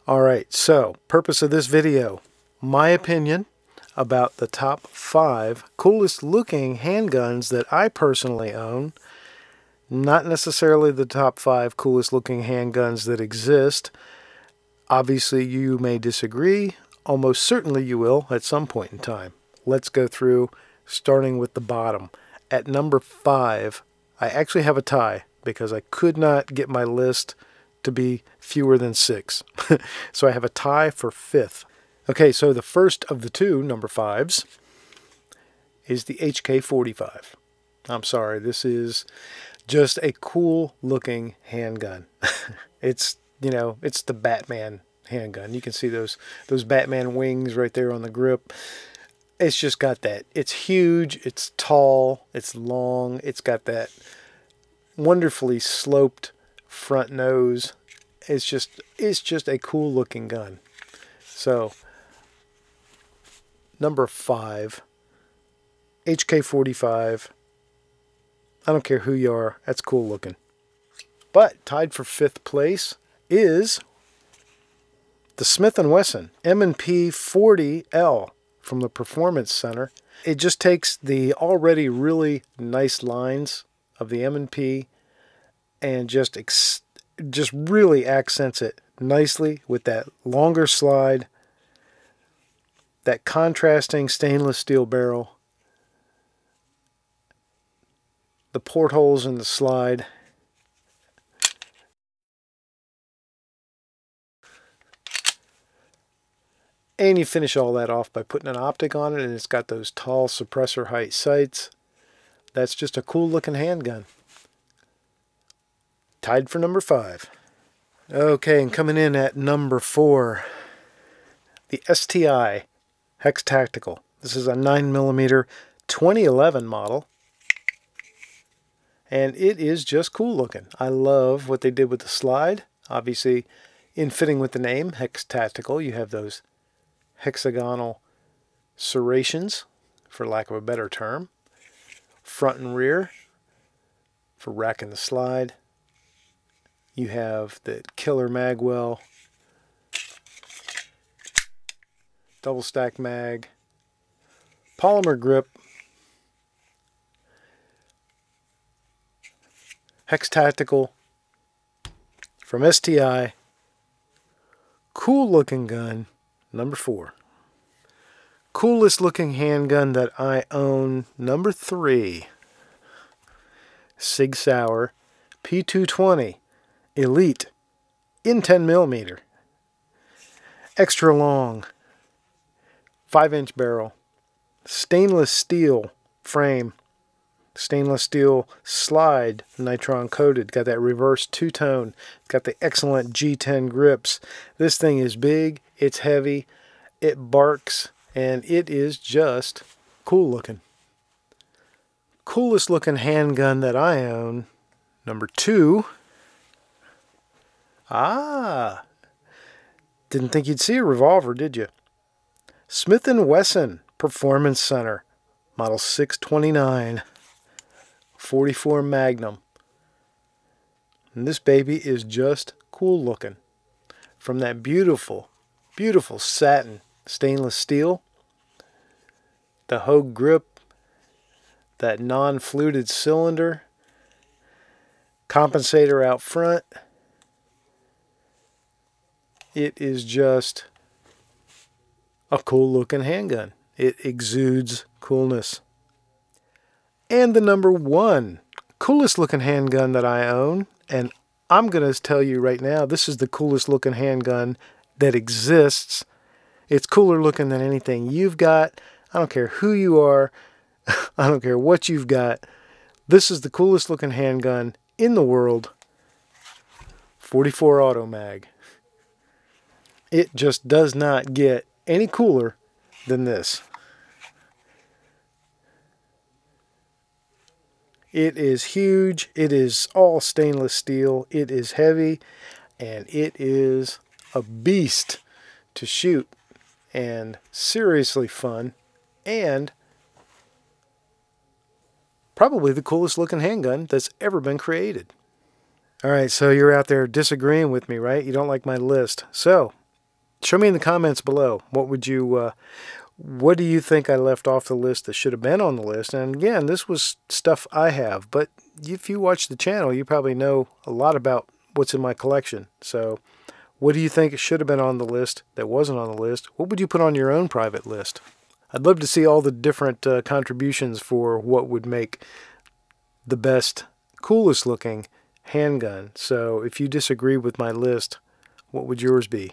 Alright, so purpose of this video, my opinion about the top 5 coolest looking handguns that I personally own. Not necessarily the top 5 coolest looking handguns that exist. Obviously you may disagree, almost certainly you will at some point in time. Let's go through, starting with the bottom. At number 5, I actually have a tie because I could not get my list to be fewer than 6. So I have a tie for 5th. Okay, so the first of the two, number 5s, is the HK45. I'm sorry, this is just a cool looking handgun. It's, you know, it's the Batman handgun. You can see those Batman wings right there on the grip. It's just got that. It's huge, it's tall, it's long, it's got that wonderfully sloped front nose. It's just a cool looking gun. So number 5, HK45. I don't care who you are, that's cool looking. But tied for 5th place is the Smith & Wesson M&P 40L from the Performance Center. It just takes the already really nice lines of the M&P and just really accents it nicely with that longer slide, that contrasting stainless steel barrel, the portholes in the slide, and you finish all that off by putting an optic on it, and it's got those tall suppressor height sights. That's just a cool looking handgun. Tied for number 5. Okay, and coming in at number 4, the STI X Tactical. This is a 9mm 2011 model, and it is just cool looking. I love what they did with the slide. Obviously, in fitting with the name, X Tactical, you have those hexagonal serrations, for lack of a better term, front and rear for racking the slide. You have the killer mag well, double stack mag, polymer grip, X Tactical from STI. Cool looking gun, number 4. Coolest looking handgun that I own, number 3. Sig Sauer P228 Elite in 10mm. Extra long, 5-inch barrel, stainless steel frame, stainless steel slide, nitron coated, got that reverse two-tone, got the excellent G10 grips. This thing is big, it's heavy, it barks, and it is just cool looking. Coolest looking handgun that I own, number 2. Didn't think you'd see a revolver, did you? Smith & Wesson Performance Center, model 629, 44 Magnum. And this baby is just cool looking. From that beautiful, beautiful satin stainless steel, the Hogue grip, that non-fluted cylinder, compensator out front. It is just a cool looking handgun. It exudes coolness. And the number 1 coolest looking handgun that I own, and I'm going to tell you right now, this is the coolest looking handgun that exists. It's cooler looking than anything you've got. I don't care who you are. I don't care what you've got. This is the coolest looking handgun in the world. 44 Automag. It just does not get any cooler than this. It is huge. It is all stainless steel. It is heavy, and it is a beast to shoot, and seriously fun, and probably the coolest looking handgun that's ever been created. Alright, so you're out there disagreeing with me, right? You don't like my list. So, show me in the comments below. What do you think I left off the list that should have been on the list? And again, this was stuff I have, but if you watch the channel, you probably know a lot about what's in my collection. So, what do you think should have been on the list that wasn't on the list? What would you put on your own private list? I'd love to see all the different contributions for what would make the best, coolest looking handgun. So if you disagree with my list, what would yours be?